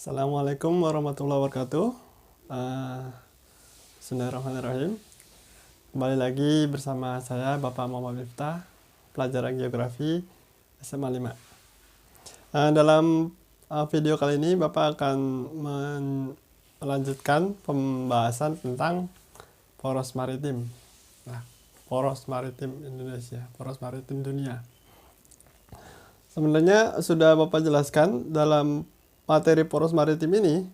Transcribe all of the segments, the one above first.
Assalamualaikum warahmatullahi wabarakatuh. Bismillahirrahmanirrahim. Kembali lagi bersama saya Bapak Muhammad Miftah, pelajaran geografi SMA 5. Dalam video kali ini Bapak akan melanjutkan pembahasan tentang poros maritim. Poros maritim Indonesia, poros maritim dunia. Sebenarnya sudah Bapak jelaskan dalam materi poros maritim ini,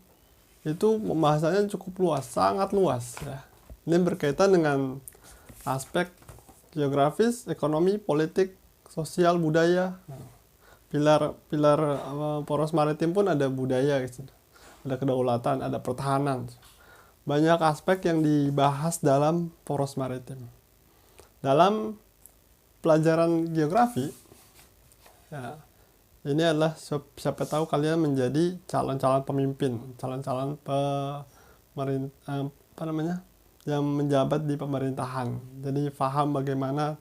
itu pembahasannya cukup luas, sangat luas ya. Ini berkaitan dengan aspek geografis, ekonomi, politik, sosial, budaya. Pilar poros maritim pun ada budaya, ada kedaulatan, ada pertahanan. Banyak aspek yang dibahas dalam poros maritim. Dalam pelajaran geografi, ya, ini adalah siapa tahu kalian menjadi calon-calon pemimpin, calon-calon yang menjabat di pemerintahan. Jadi paham bagaimana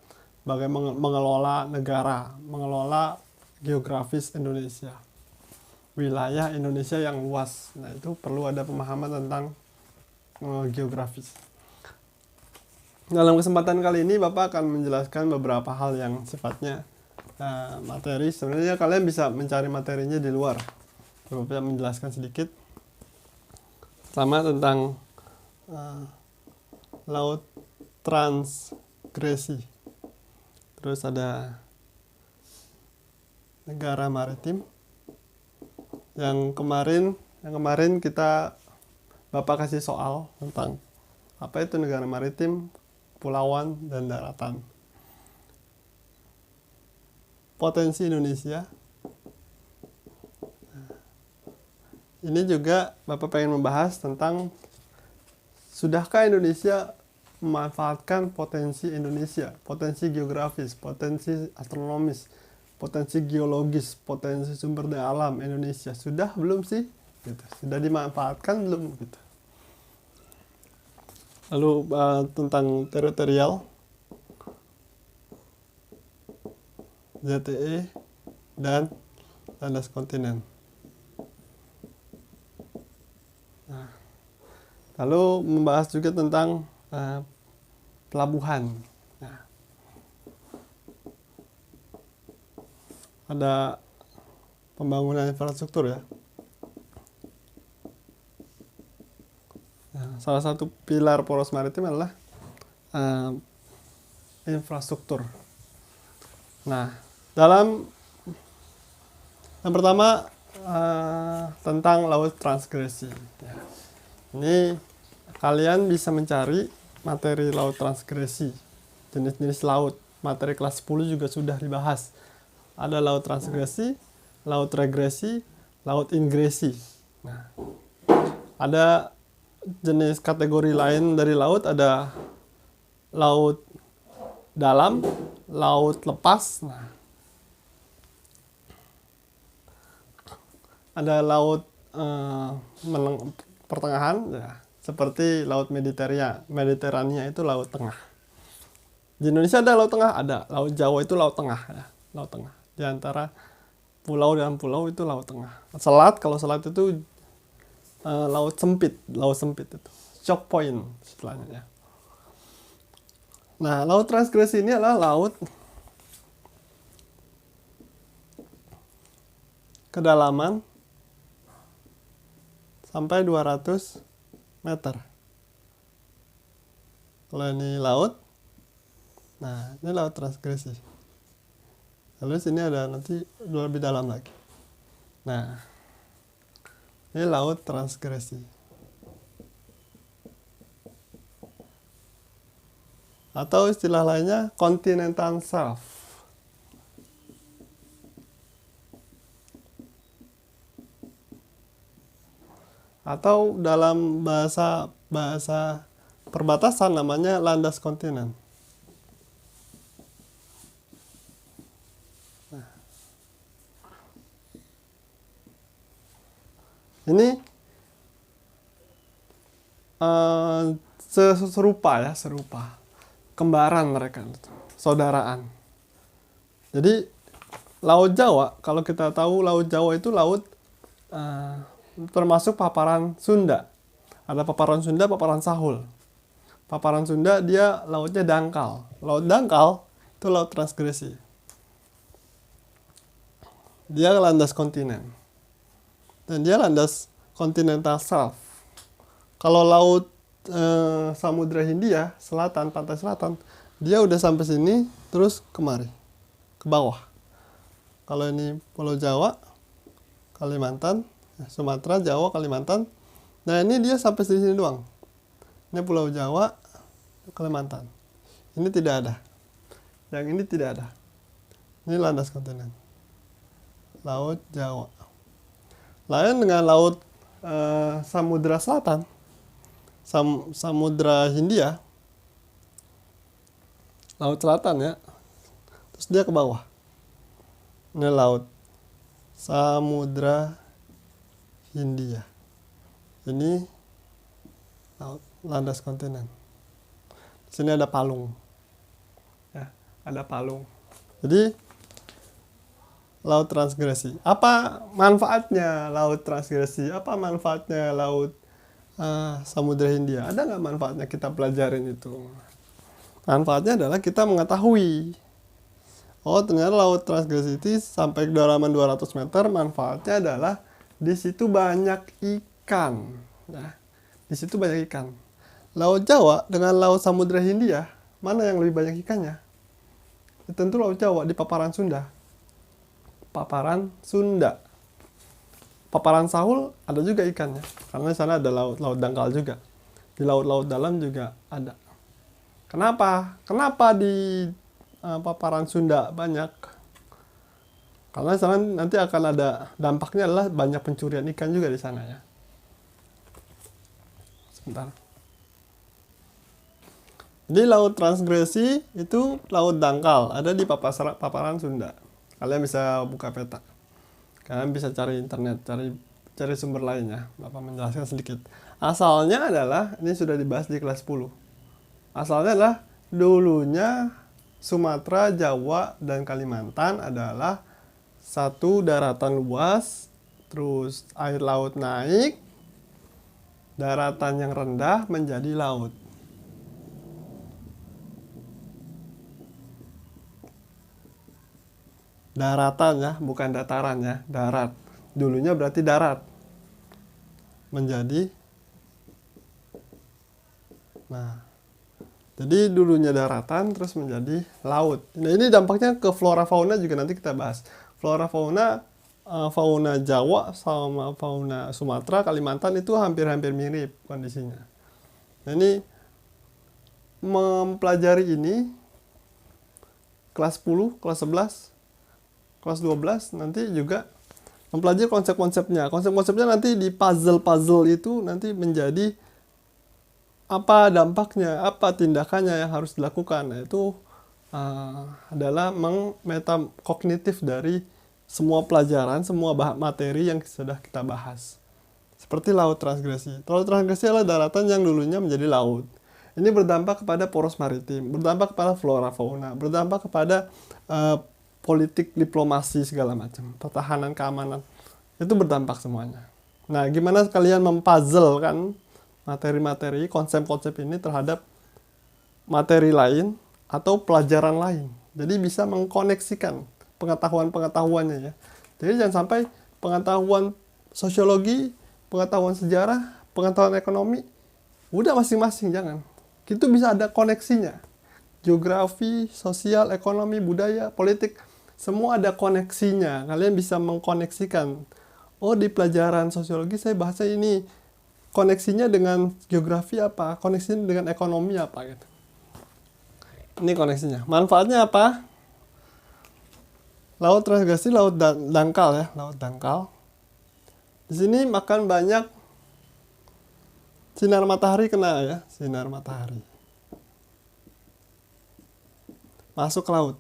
mengelola negara, mengelola geografis Indonesia, wilayah Indonesia yang luas. Nah, itu perlu ada pemahaman tentang geografis. Dalam kesempatan kali ini Bapak akan menjelaskan beberapa hal yang sifatnya materi. Sebenarnya kalian bisa mencari materinya di luar. Bapak menjelaskan sedikit sama tentang laut transgresi. Terus ada negara maritim. Yang kemarin kita Bapak kasih soal tentang apa itu negara maritim, kepulauan, dan daratan. Potensi Indonesia. Ini juga Bapak pengen membahas tentang sudahkah Indonesia memanfaatkan potensi Indonesia, potensi geografis, potensi astronomis, potensi geologis, potensi sumber daya alam Indonesia. Sudah belum sih? Gitu. Sudah dimanfaatkan belum? Gitu. Lalu tentang teritorial, ZTE, dan landas kontinen. Nah, lalu membahas juga tentang pelabuhan. Nah, ada pembangunan infrastruktur ya. Nah, salah satu pilar poros maritim adalah infrastruktur. Nah, dalam yang pertama tentang laut transgresi. Ya. Ini kalian bisa mencari materi laut transgresi, jenis-jenis laut. Materi kelas 10 juga sudah dibahas. Ada laut transgresi, laut regresi, laut ingresi. Nah, ada jenis kategori lain dari laut, ada laut dalam, laut lepas. Nah, ada laut pertengahan ya, seperti laut Mediterania itu laut tengah. Di Indonesia ada laut tengah, ada laut Jawa itu laut tengah ya, laut tengah. Di antara pulau dan pulau itu laut tengah. Selat, kalau selat itu laut sempit itu. Choke point istilahnya ya. Nah, laut transgresi ini adalah laut kedalaman sampai 200 meter. Kalau ini laut, nah ini laut transgresi. Lalu sini ada nanti lebih dalam lagi. Nah, ini laut transgresi. Atau istilah lainnya continental shelf. Atau dalam bahasa perbatasan namanya landas kontinen. Nah, ini serupa kembaran mereka, saudaraan. Jadi laut Jawa, kalau kita tahu laut Jawa itu laut termasuk paparan Sunda. Ada paparan Sunda, paparan Sahul. Paparan Sunda dia lautnya dangkal. Laut dangkal itu laut transgresi. Dia landas kontinen. Dan dia landas continental shelf. Kalau laut Samudra Hindia selatan, pantai selatan, dia udah sampai sini terus kemari, ke bawah. Kalau ini Pulau Jawa, Kalimantan, Sumatera, Jawa, Kalimantan. Nah, ini dia sampai di sini doang. Ini Pulau Jawa, Kalimantan. Ini tidak ada. Yang ini tidak ada. Ini landas kontinen. Laut Jawa. Lain dengan laut Samudra Selatan. Samudra Hindia. Laut Selatan ya. Terus dia ke bawah. Ini laut Samudra Hindia. Ini laut landas kontinen. Di sini ada palung. Ya, ada palung. Jadi laut transgresi. Apa manfaatnya laut transgresi? Apa manfaatnya laut Samudra Hindia? Ada nggak manfaatnya kita pelajarin itu? Manfaatnya adalah kita mengetahui, oh ternyata laut transgresi itu sampai kedalaman 200 meter, manfaatnya adalah di situ banyak ikan. Nah, di situ banyak ikan. Laut Jawa dengan laut Samudra Hindia, mana yang lebih banyak ikannya? Ya, tentu laut Jawa di paparan Sunda. Paparan Sunda. Paparan Sahul ada juga ikannya, karena di sana ada laut dangkal juga. Di laut-laut dalam juga ada. Kenapa? Kenapa di paparan Sunda banyak? Karena di sana nanti akan ada dampaknya adalah banyak pencurian ikan juga di sana ya. Sebentar. Jadi laut transgresi itu laut dangkal, ada di paparan Sunda. Kalian bisa buka peta. Kalian bisa cari internet, cari sumber lainnya. Bapak menjelaskan sedikit. Asalnya adalah, ini sudah dibahas di kelas 10. Asalnya adalah dulunya Sumatera, Jawa, dan Kalimantan adalah satu daratan luas, terus air laut naik, daratan yang rendah menjadi laut. Daratan ya, bukan dataran ya, darat. Dulunya berarti darat. Menjadi, nah, jadi dulunya daratan terus menjadi laut. Nah, ini dampaknya ke flora fauna juga nanti kita bahas. Flora fauna, fauna Jawa sama fauna Sumatera, Kalimantan itu hampir-hampir mirip kondisinya. Nah, ini mempelajari ini kelas 10, kelas 11, kelas 12 nanti juga mempelajari konsep-konsepnya. Konsep-konsepnya nanti di puzzle-puzzle itu nanti menjadi apa dampaknya, apa tindakannya yang harus dilakukan. Nah, itu adalah meta kognitif dari semua pelajaran, semua materi yang sudah kita bahas. Seperti laut transgresi. Laut transgresi adalah daratan yang dulunya menjadi laut. Ini berdampak kepada poros maritim, berdampak kepada flora fauna, berdampak kepada politik, diplomasi, segala macam, pertahanan, keamanan, itu berdampak semuanya. Nah, gimana kalian mempuzzle kan materi-materi, konsep-konsep ini terhadap materi lain atau pelajaran lain. Jadi bisa mengkoneksikan pengetahuan-pengetahuannya ya. Jadi jangan sampai pengetahuan sosiologi, pengetahuan sejarah, pengetahuan ekonomi, udah masing-masing, jangan. Itu bisa ada koneksinya. Geografi, sosial, ekonomi, budaya, politik, semua ada koneksinya. Kalian bisa mengkoneksikan. Oh, di pelajaran sosiologi saya bahasa ini. Koneksinya dengan geografi apa? Koneksinya dengan ekonomi apa? Gitu. Ini koneksinya. Manfaatnya apa? Laut transgresi, laut dangkal ya. Laut dangkal. Di sini makan banyak sinar matahari kena ya. Sinar matahari. Masuk ke laut.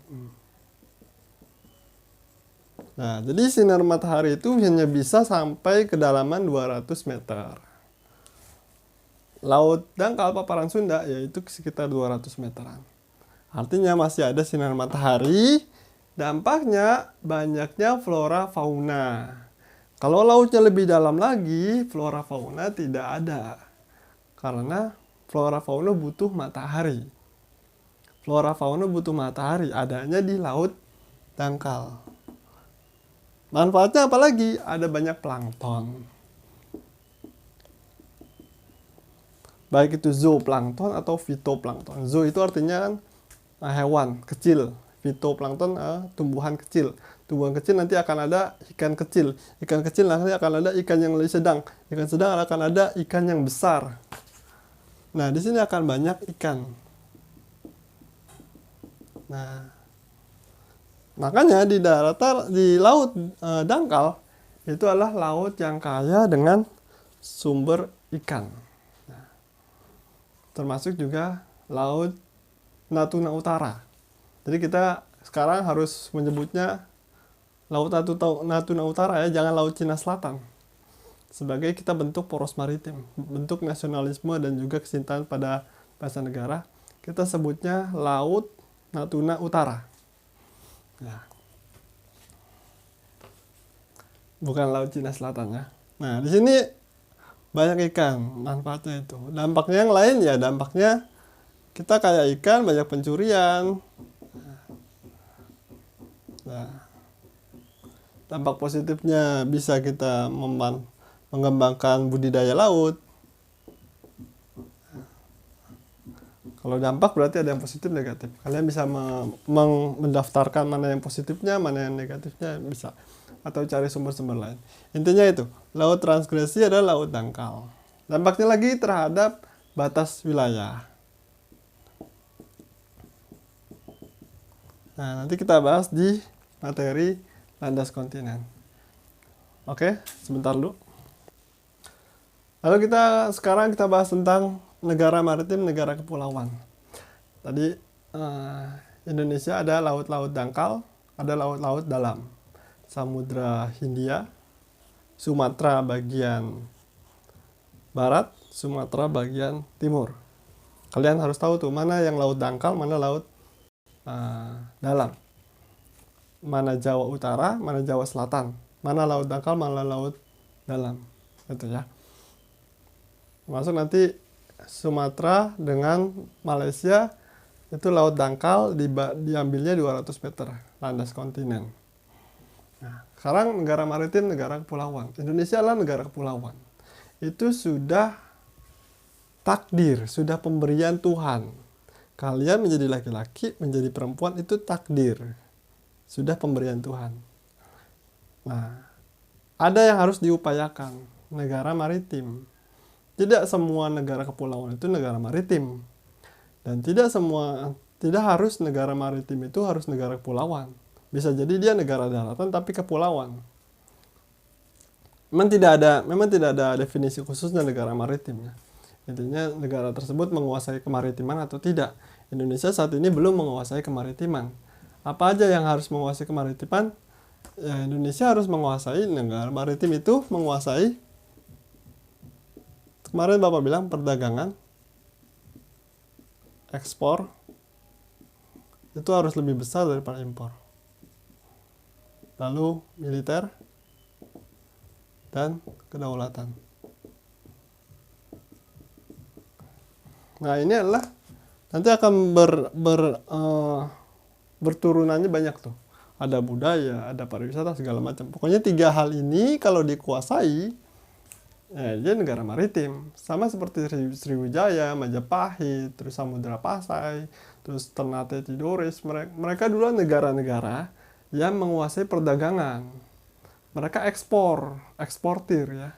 Nah, jadi sinar matahari itu hanya bisa sampai kedalaman 200 meter. Laut dangkal paparan Sunda yaitu sekitar 200 meteran. Artinya masih ada sinar matahari, dampaknya banyaknya flora fauna. Kalau lautnya lebih dalam lagi, flora fauna tidak ada. Karena flora fauna butuh matahari. Flora fauna butuh matahari, adanya di laut dangkal. Manfaatnya apa lagi? Ada banyak plankton. Baik itu zooplankton atau fitoplankton. Zoo itu artinya kan hewan kecil. Fitoplankton tumbuhan kecil. Tumbuhan kecil nanti akan ada ikan kecil. Ikan kecil nanti akan ada ikan yang lebih sedang. Ikan sedang akan ada ikan yang besar. Nah, di sini akan banyak ikan. Nah, makanya di laut dangkal itu adalah laut yang kaya dengan sumber ikan. Nah, termasuk juga laut Natuna Utara. Jadi kita sekarang harus menyebutnya laut Natuna Utara ya, jangan laut Cina Selatan. Sebagai kita bentuk poros maritim, bentuk nasionalisme dan juga kecintaan pada bangsa negara, kita sebutnya laut Natuna Utara. Ya. Bukan laut Cina Selatan ya. Nah, di sini banyak ikan, manfaatnya itu. Dampaknya yang lain ya, dampaknya kita kayak ikan, banyak pencurian. Nah, dampak positifnya bisa kita mengembangkan budidaya laut. Kalau dampak berarti ada yang positif negatif. Kalian bisa mendaftarkan mana yang positifnya, mana yang negatifnya bisa. Atau cari sumber-sumber lain. Intinya itu, laut transgresi adalah laut dangkal. Dampaknya lagi terhadap batas wilayah. Nah, nanti kita bahas di materi landas kontinen. Oke, sebentar dulu. Lalu sekarang kita bahas tentang negara maritim, negara kepulauan. Tadi Indonesia ada laut-laut dangkal, ada laut-laut dalam. Samudra Hindia, Sumatera bagian barat, Sumatera bagian timur. Kalian harus tahu tuh mana yang laut dangkal, mana laut dalam. Mana Jawa Utara, mana Jawa Selatan. Mana laut dangkal, mana laut dalam. Gitu ya. Masuk nanti Sumatera dengan Malaysia itu laut dangkal diambilnya 200 meter landas kontinen. Nah, sekarang negara maritim, negara kepulauan. Indonesia adalah negara kepulauan. Itu sudah takdir, sudah pemberian Tuhan. Kalian menjadi laki-laki, menjadi perempuan itu takdir. Sudah pemberian Tuhan. Nah, ada yang harus diupayakan. Negara maritim. Tidak semua negara kepulauan itu negara maritim. Dan tidak harus negara maritim itu harus negara kepulauan. Bisa jadi dia negara daratan tapi kepulauan. Memang tidak ada definisi khususnya negara maritim ya. Intinya negara tersebut menguasai kemaritiman atau tidak. Indonesia saat ini belum menguasai kemaritiman. Apa aja yang harus menguasai kemaritiman? Ya, Indonesia harus menguasai, negara maritim itu menguasai. Kemarin Bapak bilang perdagangan, ekspor, itu harus lebih besar daripada impor. Lalu militer dan kedaulatan. Nah, ini adalah nanti akan berturunannya banyak tuh. Ada budaya, ada pariwisata, segala macam. Pokoknya 3 hal ini kalau dikuasai, dia negara maritim. Sama seperti Sriwijaya, Majapahit, terus Samudra Pasai, terus Ternate Tidores. Mereka dulu negara-negara yang menguasai perdagangan. Mereka eksportir ya.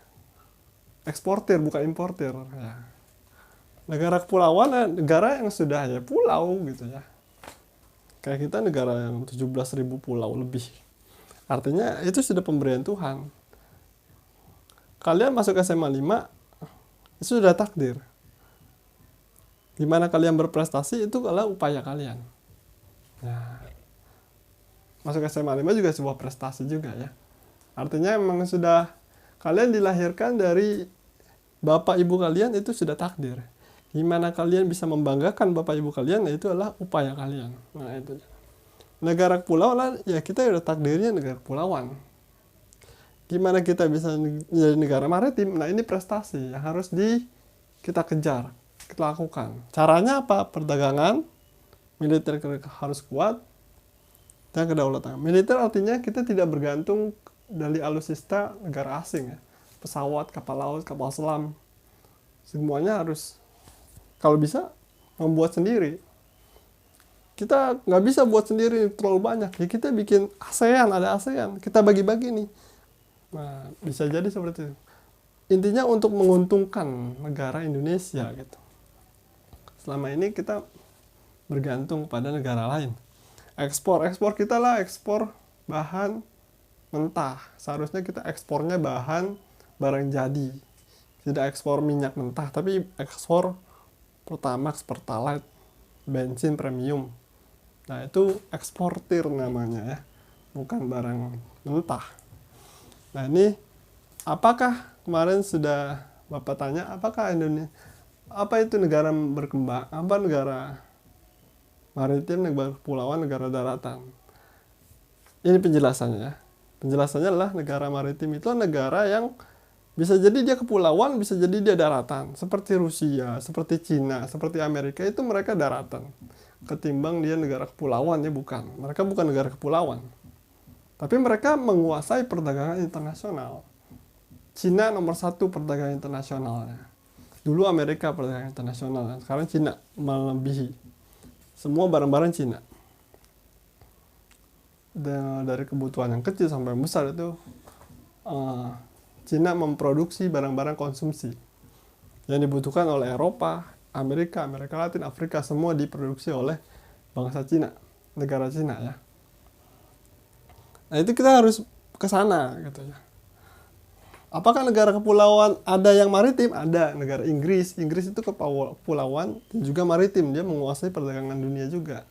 Eksportir bukan importir ya. Negara kepulauan negara yang sudah ya pulau gitu ya. Kayak kita negara yang 17.000 pulau lebih. Artinya itu sudah pemberian Tuhan. Kalian masuk SMA 5 itu sudah takdir. Gimana kalian berprestasi itu adalah upaya kalian. Nah, masuk SMA 5 juga sebuah prestasi juga ya. Artinya memang sudah kalian dilahirkan dari bapak ibu kalian itu sudah takdir. Gimana kalian bisa membanggakan bapak ibu kalian, itu adalah upaya kalian. Nah, itu. Negara kepulauan ya kita udah takdirnya negara kepulauan. Gimana kita bisa menjadi negara maritim? Nah, ini prestasi yang harus kita kejar, kita lakukan. Caranya apa? Perdagangan, militer harus kuat, dan kedaulatan. Militer artinya kita tidak bergantung dari alutsista negara asing ya. Pesawat, kapal laut, kapal selam, semuanya harus, kalau bisa, membuat sendiri. Kita nggak bisa buat sendiri terlalu banyak, ya kita bikin ASEAN, ada ASEAN, kita bagi-bagi nih. Nah, bisa jadi seperti itu. Intinya untuk menguntungkan negara Indonesia gitu. Selama ini kita bergantung pada negara lain. Ekspor kita lah, ekspor bahan mentah. Seharusnya kita ekspornya bahan barang jadi. Tidak ekspor minyak mentah, tapi ekspor Pertamax, Pertalite, bensin premium. Nah, itu eksportir namanya ya, bukan barang mentah. Nah, ini apakah kemarin sudah Bapak tanya, apakah Indonesia, apa itu negara berkembang, apa negara maritim, negara kepulauan, negara daratan? Ini penjelasannya ya. Penjelasannya adalah negara maritim itu negara yang bisa jadi dia kepulauan, bisa jadi dia daratan. Seperti Rusia, seperti Cina, seperti Amerika, itu mereka daratan. Ketimbang dia negara kepulauan, ya bukan. Mereka bukan negara kepulauan. Tapi mereka menguasai perdagangan internasional. Cina nomor 1 perdagangan internasionalnya. Dulu Amerika perdagangan internasional, sekarang Cina melebihi. Semua barang-barang Cina. Dan dari kebutuhan yang kecil sampai yang besar itu, Cina memproduksi barang-barang konsumsi yang dibutuhkan oleh Eropa, Amerika Latin, Afrika, semua diproduksi oleh bangsa Cina, negara Cina ya. Nah, itu kita harus ke sana gitu ya. Apakah negara kepulauan ada yang maritim? Ada. Negara Inggris itu kepulauan dan juga maritim, dia menguasai perdagangan dunia juga.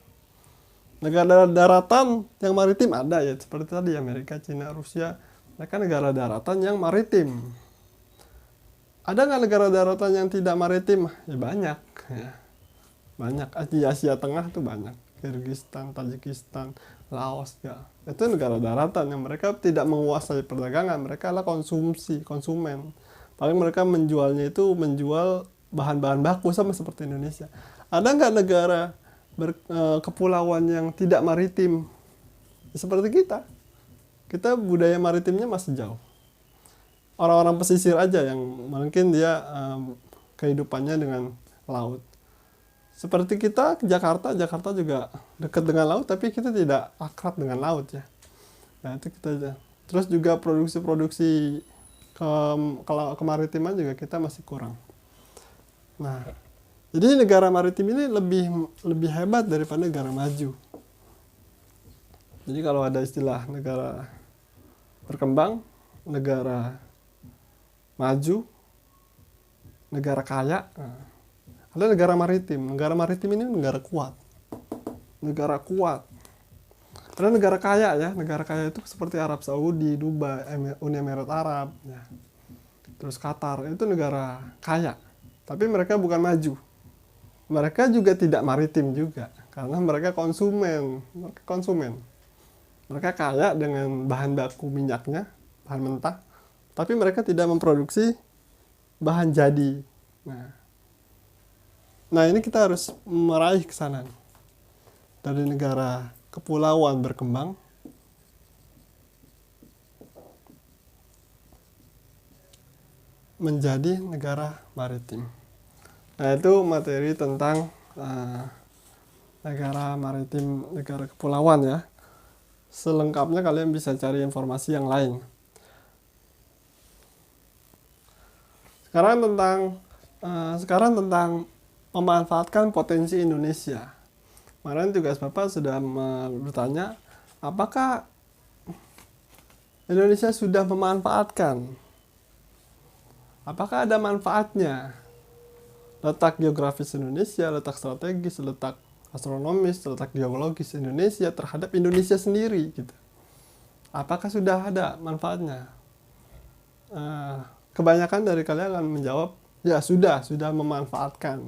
Negara daratan yang maritim ada ya, seperti tadi Amerika, Cina, Rusia, mereka negara daratan yang maritim. Ada nggak negara daratan yang tidak maritim? Ya banyak ya. Banyak. Di Asia Tengah tuh banyak. Kyrgyzstan, Tajikistan, Laos ya. Itu negara daratan yang mereka tidak menguasai perdagangan, mereka adalah konsumen. Paling mereka menjualnya itu menjual bahan-bahan baku sama seperti Indonesia. Ada nggak negara kepulauan yang tidak maritim? Seperti kita. Kita budaya maritimnya masih jauh. Orang-orang pesisir aja yang mungkin dia kehidupannya dengan laut. Seperti kita ke Jakarta juga dekat dengan laut, tapi kita tidak akrab dengan laut ya. Nah, itu kita. Terus juga produksi-produksi kemaritiman juga kita masih kurang. Nah, jadi negara maritim ini lebih hebat daripada negara maju. Jadi kalau ada istilah negara berkembang, negara maju, negara kaya, ada negara maritim. Negara maritim ini negara kuat. Negara kuat. Ada negara kaya ya. Negara kaya itu seperti Arab Saudi, Dubai, Uni Emirat Arab. Ya. Terus Qatar, itu negara kaya. Tapi mereka bukan maju. Mereka juga tidak maritim juga. Karena mereka konsumen. Mereka kaya dengan bahan baku minyaknya, bahan mentah. Tapi mereka tidak memproduksi bahan jadi. Nah, ini kita harus meraih ke sana. Dari negara kepulauan berkembang menjadi negara maritim. Nah, itu materi tentang negara maritim, negara kepulauan ya. Selengkapnya kalian bisa cari informasi yang lain. Sekarang tentang memanfaatkan potensi Indonesia. Kemarin tugas Bapak sudah bertanya, apakah Indonesia sudah memanfaatkan? Apakah ada manfaatnya? Letak geografis Indonesia, letak strategis, letak astronomis, letak geologis Indonesia terhadap Indonesia sendiri gitu. Apakah sudah ada manfaatnya? Kebanyakan dari kalian akan menjawab, ya sudah memanfaatkan.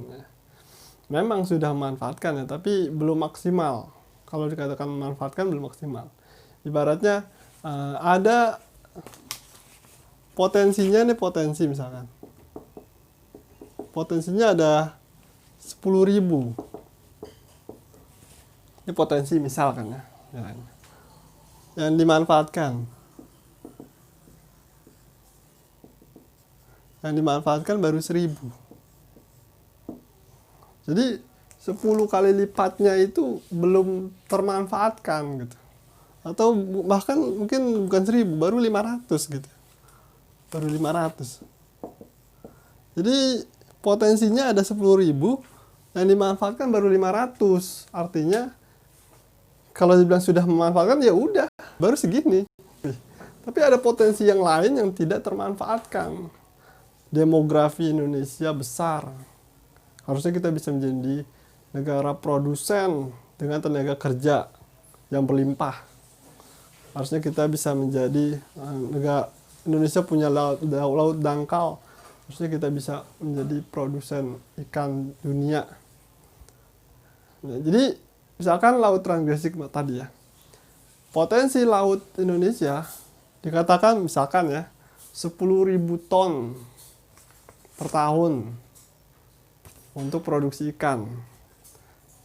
Memang sudah memanfaatkan ya, tapi belum maksimal. Kalau dikatakan memanfaatkan belum maksimal. Ibaratnya ada potensinya nih, potensi misalkan. Potensinya ada 10.000. Ini potensi misalkan ya. Yang dimanfaatkan. Yang dimanfaatkan baru 1.000. Jadi 10 kali lipatnya itu belum termanfaatkan gitu. Atau bahkan mungkin bukan 1.000, baru 500 gitu. Baru 500. Jadi potensinya ada 10.000, yang dimanfaatkan baru 500. Artinya kalau dibilang sudah memanfaatkan ya udah, baru segini. Tapi ada potensi yang lain yang tidak termanfaatkan. Demografi Indonesia besar. Harusnya kita bisa menjadi negara produsen dengan tenaga kerja yang berlimpah. Harusnya kita bisa menjadi negara, Indonesia punya laut dangkal. Harusnya kita bisa menjadi produsen ikan dunia. Nah, jadi misalkan laut transgresik tadi ya. Potensi laut Indonesia dikatakan misalkan ya 10.000 ton per tahun untuk produksi ikan.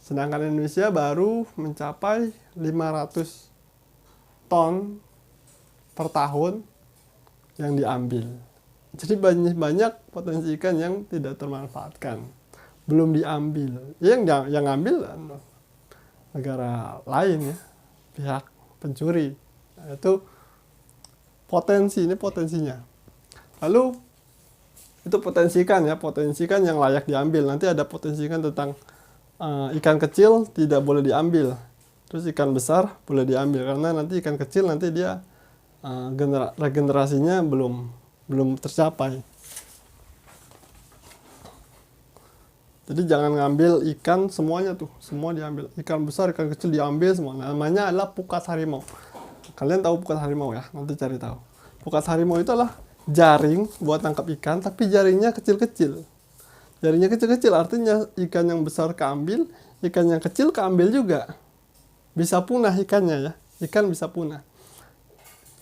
Sedangkan Indonesia baru mencapai 500 ton per tahun yang diambil. Jadi banyak potensi ikan yang tidak termanfaatkan, belum diambil. Yang ngambil negara lain ya, pihak pencuri. Itu potensi, ini potensinya. Lalu itu potensi ikan ya, potensi ikan yang layak diambil. Nanti ada potensi ikan tentang ikan kecil tidak boleh diambil, terus ikan besar boleh diambil, karena nanti ikan kecil nanti dia regenerasinya belum tercapai. Jadi jangan ngambil ikan semuanya tuh, semua diambil. Ikan besar, ikan kecil diambil semua. Namanya adalah pukat harimau. Kalian tahu pukat harimau ya? Nanti cari tahu. Pukat harimau itu adalah jaring buat tangkap ikan, tapi jaringnya kecil-kecil. Jaringnya kecil-kecil artinya ikan yang besar keambil, ikan yang kecil keambil juga. Bisa punah ikannya ya, ikan bisa punah.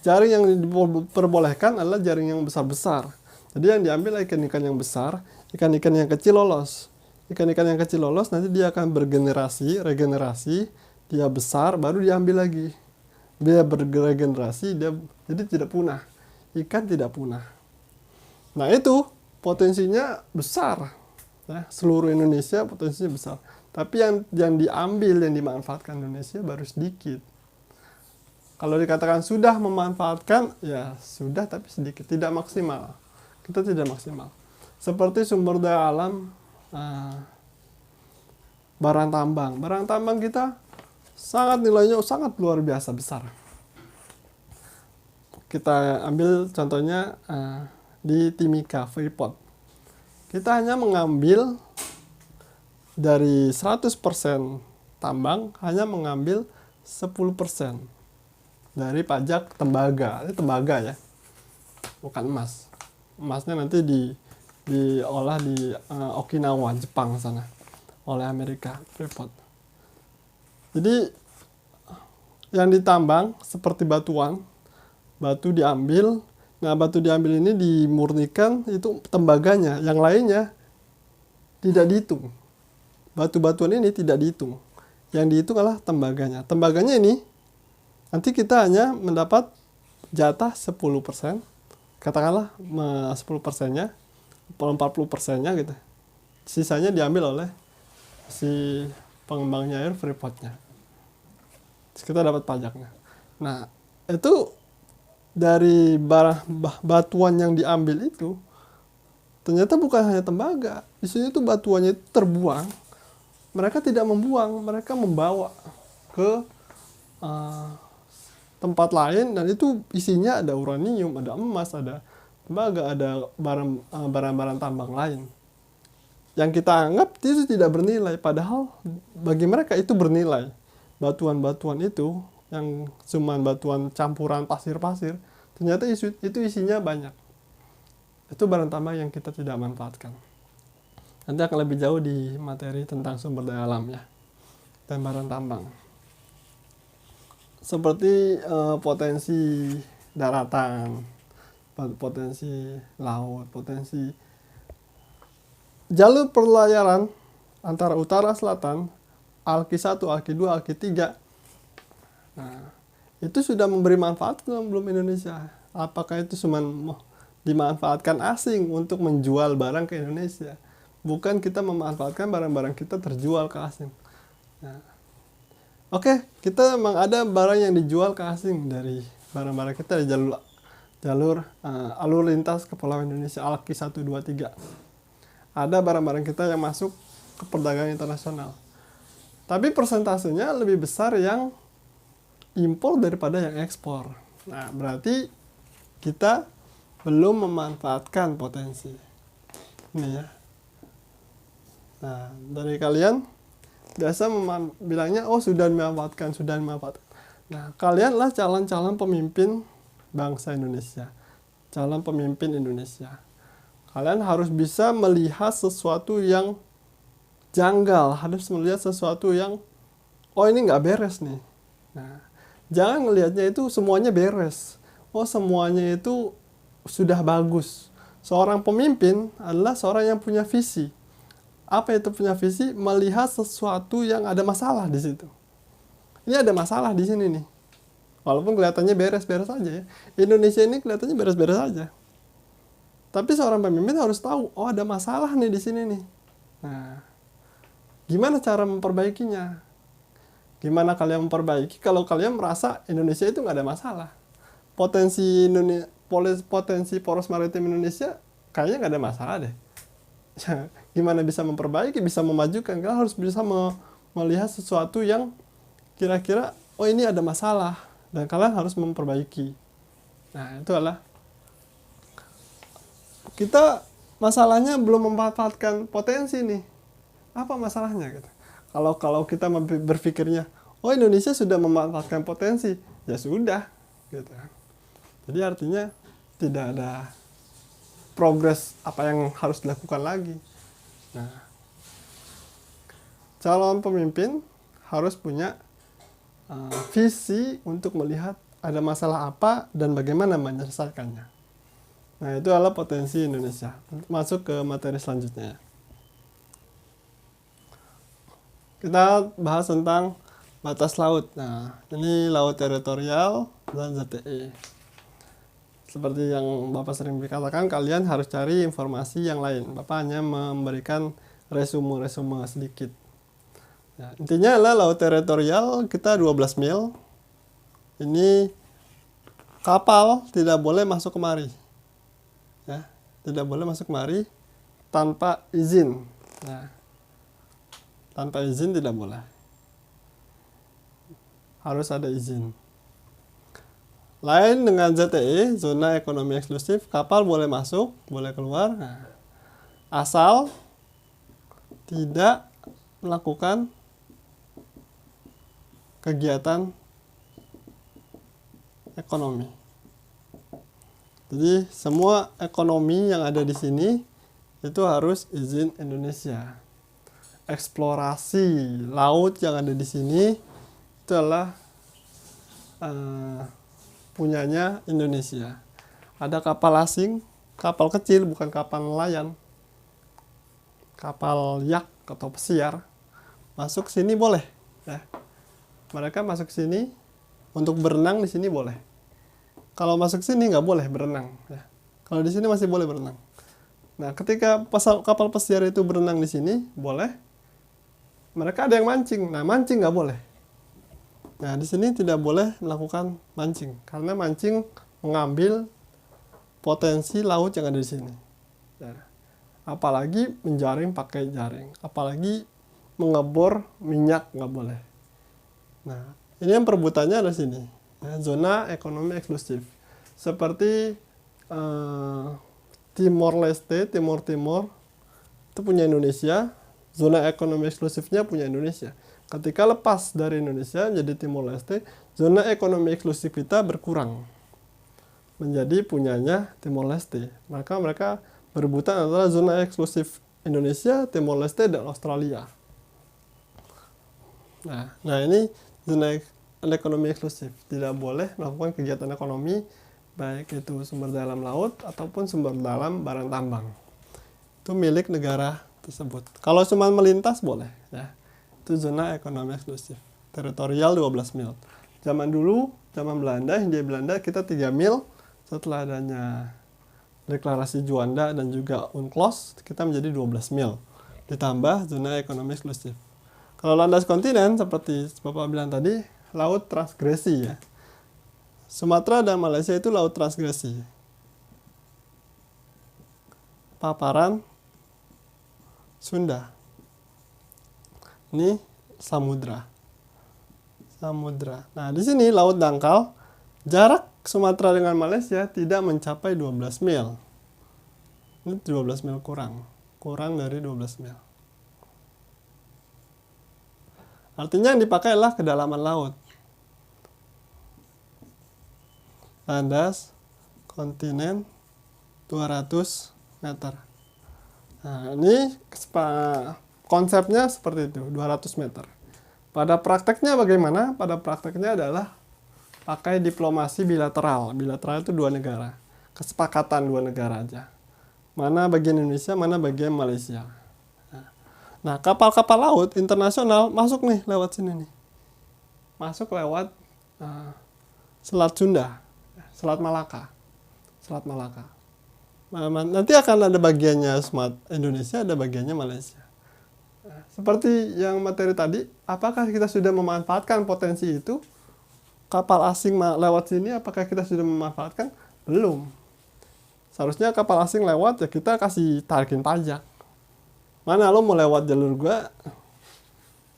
Jaring yang diperbolehkan adalah jaring yang besar-besar. Jadi yang diambil ikan-ikan yang besar, ikan-ikan yang kecil lolos. Ikan-ikan yang kecil lolos nanti dia akan bergenerasi, regenerasi, dia besar baru diambil lagi. Dia berregenerasi, dia jadi tidak punah. Ikan tidak punah. Nah itu potensinya besar. Ya, seluruh Indonesia potensinya besar. Tapi yang diambil, yang dimanfaatkan Indonesia baru sedikit. Kalau dikatakan sudah memanfaatkan, ya sudah tapi sedikit, tidak maksimal. Kita tidak maksimal. Seperti sumber daya alam, barang tambang. Barang tambang kita nilainya sangat luar biasa besar. Kita ambil contohnya di Timika, Freeport. Kita hanya mengambil dari 100% tambang, hanya mengambil 10% dari pajak tembaga. Ini tembaga ya, bukan emas. Emasnya nanti diolah di Okinawa, Jepang sana oleh Amerika, Freeport. Jadi yang ditambang seperti batu diambil. Nah, batu diambil ini dimurnikan, itu tembaganya. Yang lainnya tidak dihitung. Batu-batuan ini tidak dihitung. Yang dihitung adalah tembaganya. Tembaganya ini nanti kita hanya mendapat jatah 10%. Katakanlah 10%-nya, 40%-nya gitu. Sisanya diambil oleh si pengembangnya air, Freeport-nya. Terus kita dapat pajaknya. Nah, itu dari batuan yang diambil itu ternyata bukan hanya tembaga. Di sini tuh batuannya itu terbuang. Mereka tidak membuang, mereka membawa ke tempat lain, dan itu isinya ada uranium, ada emas, ada tembaga, ada barang-barang tambang lain. Yang kita anggap itu tidak bernilai, padahal bagi mereka itu bernilai. Batuan-batuan itu yang cuma batuan campuran pasir-pasir, ternyata itu isinya banyak. Itu barang tambang yang kita tidak manfaatkan. Nanti akan lebih jauh di materi tentang sumber daya alam ya, dan barang tambang. Seperti potensi daratan, potensi laut, potensi jalur pelayaran antara utara selatan, Alki 1, Alki 2, Alki 3. Nah, itu sudah memberi manfaat belum Indonesia? Apakah itu cuma dimanfaatkan asing untuk menjual barang ke Indonesia? Bukan kita memanfaatkan barang-barang kita terjual ke asing. Nah, oke, kita memang ada barang yang dijual ke asing dari barang-barang kita di alur lintas Kepulauan Indonesia Alki 1, 2, 3. Ada barang-barang kita yang masuk ke perdagangan internasional. Tapi persentasenya lebih besar yang impor daripada yang ekspor. Nah, berarti kita belum memanfaatkan potensi. Ini ya. Nah, dari kalian biasa bilangnya, oh sudah dimanfaatkan. Nah, kalianlah calon-calon pemimpin bangsa Indonesia. Calon pemimpin Indonesia. Kalian harus bisa melihat sesuatu yang janggal. Harus melihat sesuatu yang, oh ini nggak beres nih. Nah, jangan melihatnya itu semuanya beres. Oh semuanya itu sudah bagus. Seorang pemimpin adalah seorang yang punya visi. Apa itu punya visi? Melihat sesuatu yang ada masalah di situ. Ini ada masalah di sini nih. Walaupun kelihatannya beres-beres aja ya. Indonesia ini kelihatannya beres-beres aja. Tapi seorang pemimpin harus tahu, oh ada masalah nih di sini nih. Nah, gimana cara memperbaikinya? Gimana kalian memperbaiki kalau kalian merasa Indonesia itu nggak ada masalah? Potensi poros maritim Indonesia kayaknya nggak ada masalah deh. Gimana bisa memperbaiki, bisa memajukan? Kalian harus bisa melihat sesuatu yang kira-kira, oh ini ada masalah, dan kalian harus memperbaiki. Nah, itu adalah kita masalahnya belum memanfaatkan potensi nih. Apa masalahnya gitu? Kalau kita berpikirnya, oh Indonesia sudah memanfaatkan potensi, ya sudah, gitu. Jadi artinya tidak ada progres apa yang harus dilakukan lagi. Nah, calon pemimpin harus punya visi untuk melihat ada masalah apa dan bagaimana menyelesaikannya. Nah, itu adalah potensi Indonesia. Masuk ke materi selanjutnya. Kita bahas tentang batas laut. Nah, ini laut teritorial dan ZTE. Seperti yang Bapak sering dikatakan, kalian harus cari informasi yang lain. Bapak hanya memberikan resume sedikit. Nah, intinya adalah laut teritorial kita 12 mil. Ini kapal tidak boleh masuk kemari. Ya, tidak boleh masuk kemari tanpa izin. Nah, tanpa izin tidak boleh. Harus ada izin. Lain dengan ZTE, zona ekonomi eksklusif, kapal boleh masuk, boleh keluar. Nah, asal tidak melakukan kegiatan ekonomi. Jadi semua ekonomi yang ada di sini itu harus izin Indonesia. Eksplorasi laut yang ada di sini itu adalah punyanya Indonesia. Ada kapal asing, kapal kecil bukan kapal nelayan, kapal yak atau pesiar masuk sini boleh. Ya. Mereka masuk sini untuk berenang di sini boleh. Kalau masuk sini nggak boleh berenang. Ya. Kalau di sini masih boleh berenang. Nah, ketika kapal pesiar itu berenang di sini boleh. Mereka ada yang mancing. Nah, mancing nggak boleh. Nah, di sini tidak boleh melakukan mancing karena mancing mengambil potensi laut yang ada di sini. Ya. Apalagi menjaring pakai jaring, apalagi mengebor minyak nggak boleh. Nah, ini yang perebutannya ada sini, ya, zona ekonomi eksklusif. Seperti Timor Leste, Timur itu punya Indonesia, zona ekonomi eksklusifnya punya Indonesia. Ketika lepas dari Indonesia menjadi Timor Leste, zona ekonomi eksklusif kita berkurang menjadi punyanya Timor Leste. Maka mereka berebutan adalah zona eksklusif Indonesia, Timor Leste, dan Australia. Nah ini zona ekonomi eksklusif. Tidak boleh melakukan kegiatan ekonomi baik itu sumber dalam laut ataupun sumber dalam barang tambang. Itu milik negara tersebut. Kalau cuma melintas boleh, ya. Itu zona ekonomi eksklusif. Teritorial 12 mil. Zaman dulu, zaman Belanda, Hindia Belanda, kita 3 mil. Setelah adanya deklarasi Juanda dan juga UNCLOS, kita menjadi 12 mil. Ditambah zona ekonomi eksklusif. Kalau landas kontinen, seperti Bapak bilang tadi, laut transgresi, ya. Sumatera dan Malaysia itu laut transgresi. Paparan Sunda. Ini samudra. Nah, di sini laut dangkal, jarak Sumatera dengan Malaysia tidak mencapai 12 mil. Ini 12 mil kurang dari 12 mil. Artinya yang dipakai adalah kedalaman laut. Landas kontinen 200 meter. Nah, ini konsepnya seperti itu, 200 meter. Pada prakteknya bagaimana? Pada prakteknya adalah pakai diplomasi bilateral. Bilateral itu 2 negara. Kesepakatan 2 negara aja. Mana bagian Indonesia, mana bagian Malaysia. Nah, kapal-kapal laut internasional masuk nih lewat sini nih. Masuk lewat Selat Sunda, Selat Malaka. Nanti akan ada bagiannya Indonesia, ada bagiannya Malaysia. Seperti yang materi tadi, apakah kita sudah memanfaatkan potensi itu? Kapal asing lewat sini, apakah kita sudah memanfaatkan? Belum. Seharusnya kapal asing lewat, ya kita kasih tarikin pajak. Mana lo mau lewat jalur gua,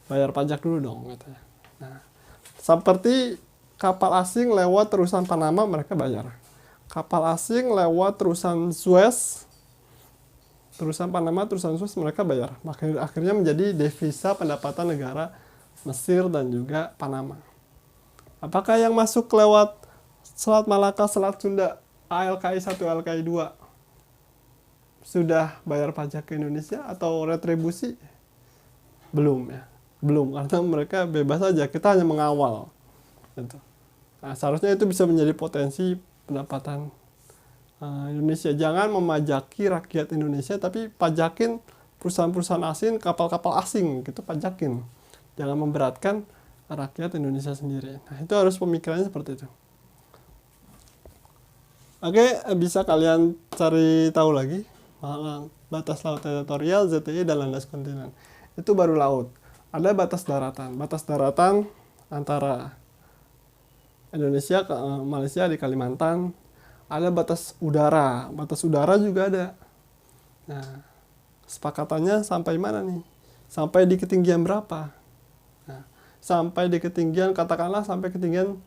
bayar pajak dulu dong, katanya. Nah, seperti kapal asing lewat terusan Panama, mereka bayar. Kapal asing lewat terusan Suez, terusan Panama, terusan Suez, mereka bayar. Akhirnya menjadi devisa pendapatan negara Mesir dan juga Panama. Apakah yang masuk lewat Selat Malaka, Selat Sunda, ALKI 1, ALKI 2 sudah bayar pajak ke Indonesia atau retribusi? Belum, ya. Belum, karena mereka bebas saja, kita hanya mengawal. Gitu. Nah, seharusnya itu bisa menjadi potensi pendapatan Indonesia. Jangan memajaki rakyat Indonesia, tapi pajakin perusahaan-perusahaan asing, kapal-kapal asing, gitu pajakin. Jangan memberatkan rakyat Indonesia sendiri. Nah, itu harus pemikirannya seperti itu. Oke, bisa kalian cari tahu lagi batas laut teritorial, ZTI, dan landas kontinen. Itu baru laut. Ada batas daratan. Batas daratan antara Indonesia ke Malaysia di Kalimantan. Ada batas udara. Batas udara juga ada. Nah, kesepakatannya sampai mana nih? Sampai di ketinggian berapa? Nah, sampai di ketinggian, katakanlah sampai ketinggian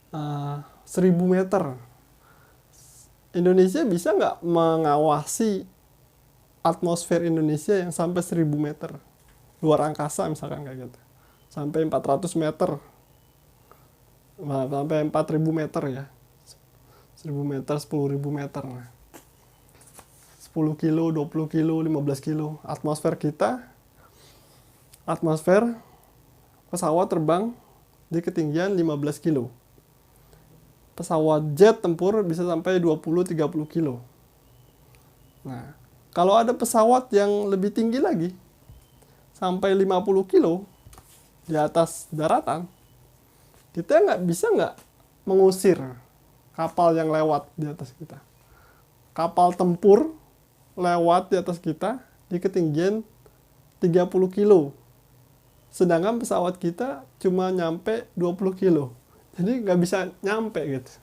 1000 meter. Indonesia bisa nggak mengawasi atmosfer Indonesia yang sampai 1000 meter? Luar angkasa misalkan kayak gitu. Sampai 400 meter. Nah, sampai 4000 meter ya. 1000 meter, 10.000 meter. Nah. 10 kilo, 20 kilo, 15 kilo. Atmosfer kita, atmosfer pesawat terbang di ketinggian 15 kilo. Pesawat jet tempur bisa sampai 20-30 kilo. Nah, kalau ada pesawat yang lebih tinggi lagi, sampai 50 kilo di atas daratan, kita bisa nggak mengusir kapal yang lewat di atas kita. Kapal tempur lewat di atas kita di ketinggian 30 kilo. Sedangkan pesawat kita cuma nyampe 20 kilo. Jadi nggak bisa nyampe gitu.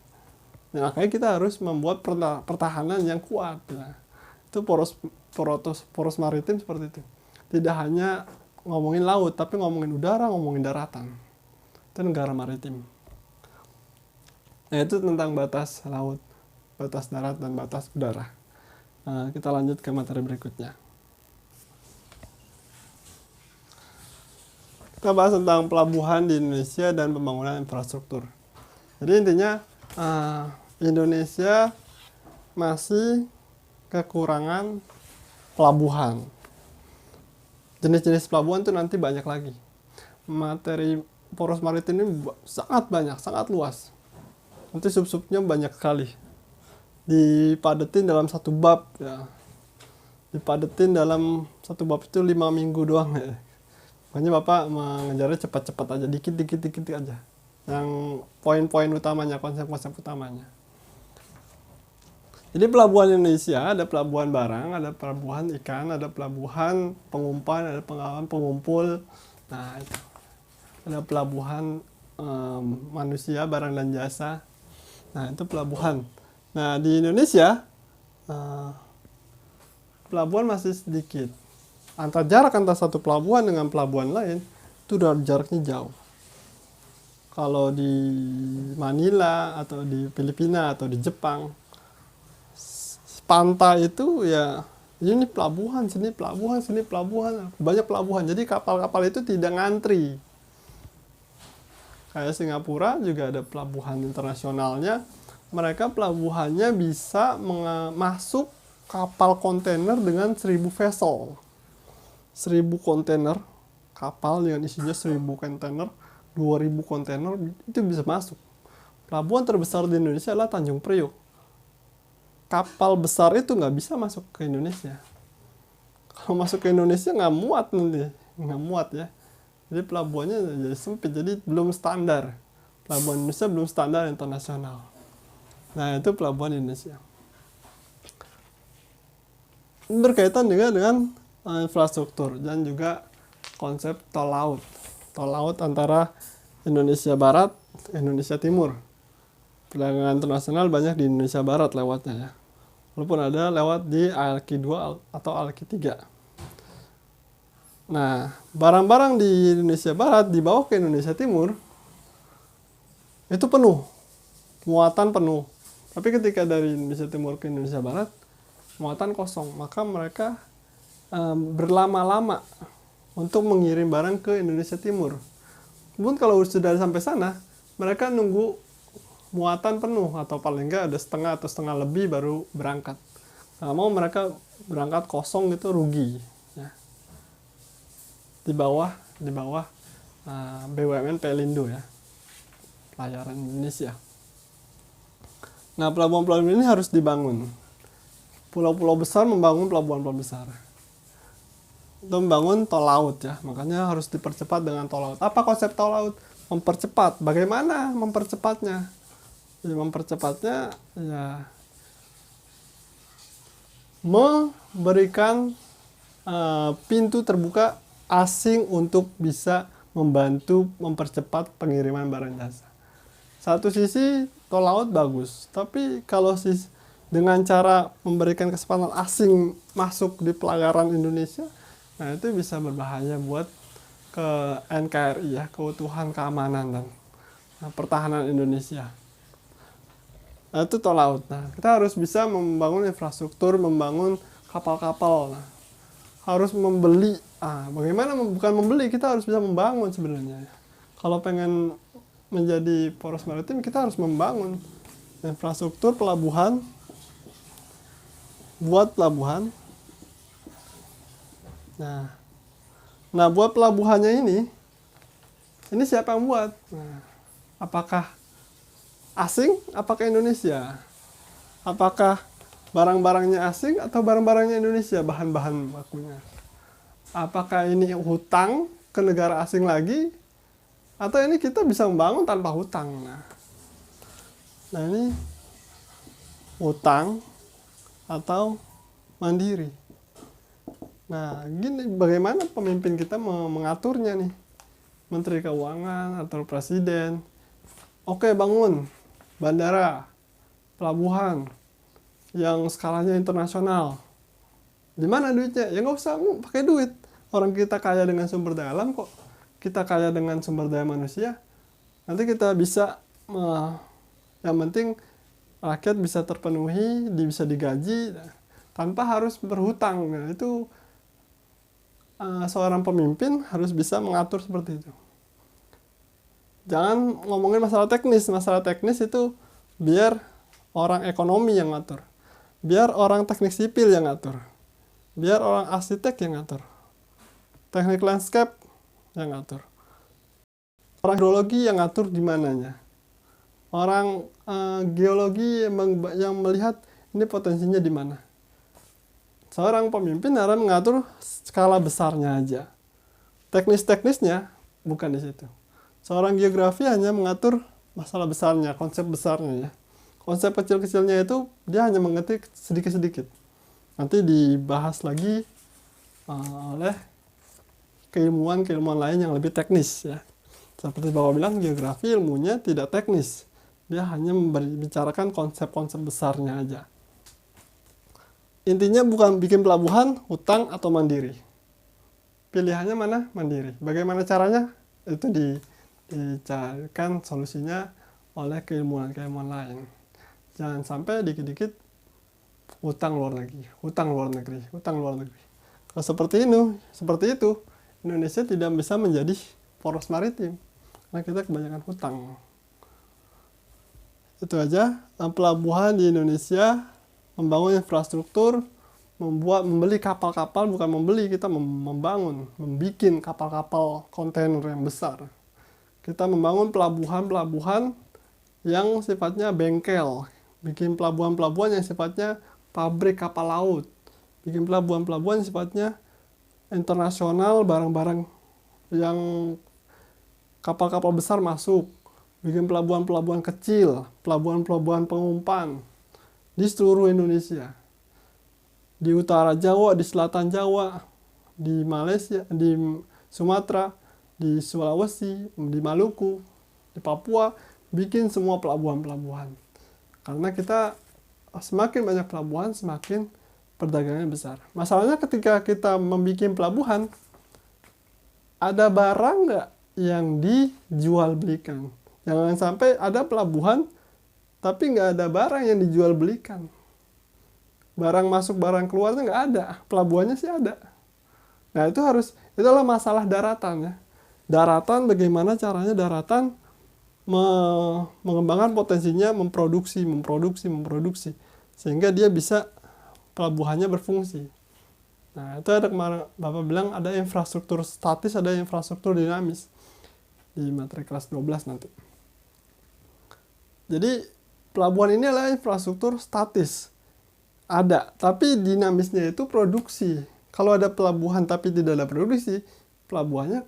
Nah, makanya kita harus membuat pertahanan yang kuat. Nah, itu poros maritim seperti itu. Tidak hanya ngomongin laut, tapi ngomongin udara, ngomongin daratan. Itu negara maritim. Nah, itu tentang batas laut, batas darat, dan batas udara. Nah, kita lanjut ke materi berikutnya. Kita bahas tentang pelabuhan di Indonesia dan pembangunan infrastruktur. Jadi intinya, Indonesia masih kekurangan pelabuhan. Jenis-jenis pelabuhan itu nanti banyak lagi. Materi poros maritim ini sangat banyak, sangat luas. Nanti sub-subnya banyak sekali. dipadetin dalam satu bab ya. Dipadetin dalam satu bab itu 5 minggu doang ya. Makanya Bapak mengejarnya cepat-cepat aja, dikit aja. Yang poin-poin utamanya, konsep-konsep utamanya. Jadi pelabuhan Indonesia ada pelabuhan barang, ada pelabuhan ikan, ada pelabuhan pengumpan, ada pelabuhan pengumpul. Nah, itu. Ada pelabuhan manusia, barang dan jasa. Nah, itu pelabuhan. Nah, di Indonesia pelabuhan masih sedikit. Jarak antara satu pelabuhan dengan pelabuhan lain itu udah jaraknya jauh. Kalau di Manila atau di Filipina atau di Jepang, pantai itu ya ini pelabuhan, sini pelabuhan, sini pelabuhan, banyak pelabuhan. Jadi kapal-kapal itu tidak ngantri. Kayak Singapura juga ada pelabuhan internasionalnya. Mereka pelabuhannya bisa masuk kapal kontainer dengan 1000 vessel. 1000 kontainer kapal dengan isinya 1000 kontainer, 2000 kontainer itu bisa masuk. Pelabuhan terbesar di Indonesia adalah Tanjung Priok. Kapal besar itu nggak bisa masuk ke Indonesia. Kalau masuk ke Indonesia nggak muat nanti, nggak muat ya. Jadi pelabuhannya jadi sempit, jadi belum standar. Pelabuhan Indonesia belum standar internasional. Nah, itu pelabuhan Indonesia. Berkaitan juga dengan infrastruktur dan juga konsep tol laut. Tol laut antara Indonesia Barat, Indonesia Timur. Perdagangan internasional banyak di Indonesia Barat lewatnya ya. Walaupun ada lewat di ALQ 2 atau ALQ 3. Nah, barang-barang di Indonesia Barat dibawa ke Indonesia Timur itu penuh, muatan penuh. Tapi ketika dari Indonesia Timur ke Indonesia Barat, muatan kosong. Maka mereka berlama-lama untuk mengirim barang ke Indonesia Timur. Kemudian kalau sudah sampai sana, mereka nunggu muatan penuh atau paling enggak ada setengah atau setengah lebih baru berangkat. Nggak mau mereka berangkat kosong gitu, rugi. Ya. Di bawah BUMN Pelindo ya, Pelayaran Indonesia. Nah, pelabuhan-pelabuhan ini harus dibangun. Pulau-pulau besar membangun pelabuhan-pelabuhan besar. Itu membangun tol laut ya, makanya harus dipercepat dengan tol laut. Apa konsep tol laut? Mempercepat. Bagaimana mempercepatnya? Ya, mempercepatnya ya memberikan pintu terbuka asing untuk bisa membantu mempercepat pengiriman barang jasa. Satu sisi tol laut bagus, tapi kalau dengan cara memberikan kesempatan asing masuk di pelayaran Indonesia, nah itu bisa berbahaya buat ke NKRI ya, keutuhan keamanan dan pertahanan Indonesia. Nah, itu tol laut. Nah, kita harus bisa membangun infrastruktur, membangun kapal-kapal. Nah, harus membeli. Bagaimana bukan membeli, kita harus bisa membangun sebenarnya. Kalau pengen menjadi poros maritim, kita harus membangun infrastruktur pelabuhan, buat pelabuhan. Nah, buat pelabuhannya ini siapa yang buat? Nah, apakah asing? Apakah Indonesia? Apakah barang-barangnya asing atau barang-barangnya Indonesia, bahan-bahan bakunya? Apakah ini hutang ke negara asing lagi? Atau ini kita bisa membangun tanpa hutang? Nah ini hutang atau mandiri. Nah, gini bagaimana pemimpin kita mengaturnya nih? Menteri Keuangan atau Presiden. Oke, bangun bandara, pelabuhan yang skalanya internasional. Di mana duitnya? Ya nggak usah pakai duit. Orang kita kaya dengan sumber daya alam kok. Kita kaya dengan sumber daya manusia. Nanti kita bisa, yang penting rakyat bisa terpenuhi, bisa digaji, tanpa harus berhutang. Nah, itu seorang pemimpin harus bisa mengatur seperti itu. Jangan ngomongin masalah teknis. Masalah teknis itu biar orang ekonomi yang ngatur. Biar orang teknik sipil yang ngatur. Biar orang arsitek yang ngatur. Teknik landscape yang ngatur. Orang hidrologi yang ngatur di mananya. Orang geologi yang melihat ini potensinya di mana. Seorang pemimpin harus mengatur skala besarnya aja. Teknis-teknisnya bukan di situ. Seorang geografi hanya mengatur masalah besarnya, konsep besarnya ya. Konsep kecil-kecilnya itu dia hanya mengerti sedikit-sedikit. Nanti dibahas lagi oleh keilmuan-keilmuan lain yang lebih teknis ya. Seperti Bapak bilang, geografi ilmunya tidak teknis. Dia hanya membicarakan konsep-konsep besarnya aja. Intinya bukan bikin pelabuhan, hutang, atau mandiri. Pilihannya mana? Mandiri. Bagaimana caranya? Itu dicarikan solusinya oleh keilmuan-keilmuan lain. Jangan sampai dikit-dikit hutang luar negeri, hutang luar negeri, hutang luar negeri. Kalau seperti itu, Indonesia tidak bisa menjadi poros maritim. Karena kita kebanyakan hutang. Itu aja. Pelabuhan di Indonesia, membangun infrastruktur, membeli kapal-kapal, bukan membeli, kita membangun, membikin kapal-kapal kontainer yang besar. Kita membangun pelabuhan-pelabuhan yang sifatnya bengkel, bikin pelabuhan-pelabuhan yang sifatnya pabrik kapal laut, bikin pelabuhan-pelabuhan yang sifatnya internasional, barang-barang yang kapal-kapal besar masuk, bikin pelabuhan-pelabuhan kecil, pelabuhan-pelabuhan pengumpan di seluruh Indonesia. Di utara Jawa, di selatan Jawa, di Malaysia, di Sumatera, di Sulawesi, di Maluku, di Papua, bikin semua pelabuhan-pelabuhan. Karena kita semakin banyak pelabuhan, semakin perdagangannya besar. Masalahnya ketika kita membuat pelabuhan, ada barang nggak yang dijual belikan? Jangan sampai ada pelabuhan, tapi nggak ada barang yang dijual belikan. Barang masuk, barang keluarnya nggak ada. Pelabuhannya sih ada. Nah itulah masalah daratan ya. Daratan, bagaimana caranya daratan mengembangkan potensinya, memproduksi. Sehingga dia bisa, pelabuhannya berfungsi. Nah itu ada kemarin Bapak bilang ada infrastruktur statis, ada infrastruktur dinamis. Di materi kelas 12 nanti. Jadi pelabuhan ini adalah infrastruktur statis. Ada, tapi dinamisnya itu produksi. Kalau ada pelabuhan tapi tidak ada produksi, pelabuhannya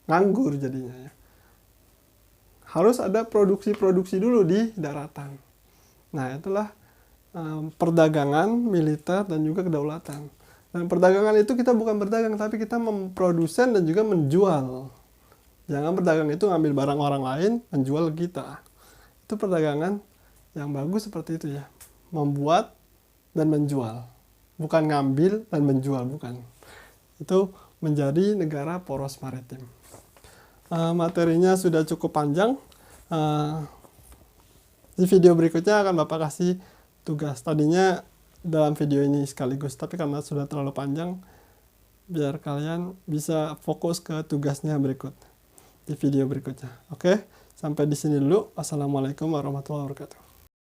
nganggur jadinya ya. Harus ada produksi-produksi dulu di daratan. Nah itulah perdagangan, militer, dan juga kedaulatan. Dan perdagangan itu kita bukan berdagang, tapi kita memprodusen dan juga menjual. Jangan berdagang itu ngambil barang orang lain, menjual kita. Itu perdagangan yang bagus seperti itu ya. Membuat dan menjual. Bukan ngambil dan menjual, bukan. Itu menjadi negara poros maritim. Materinya sudah cukup panjang. Di video berikutnya akan Bapak kasih tugas. Tadinya dalam video ini sekaligus, tapi karena sudah terlalu panjang, biar kalian bisa fokus ke tugasnya berikut di video berikutnya. Oke, sampai di sini dulu. Assalamualaikum warahmatullahi wabarakatuh.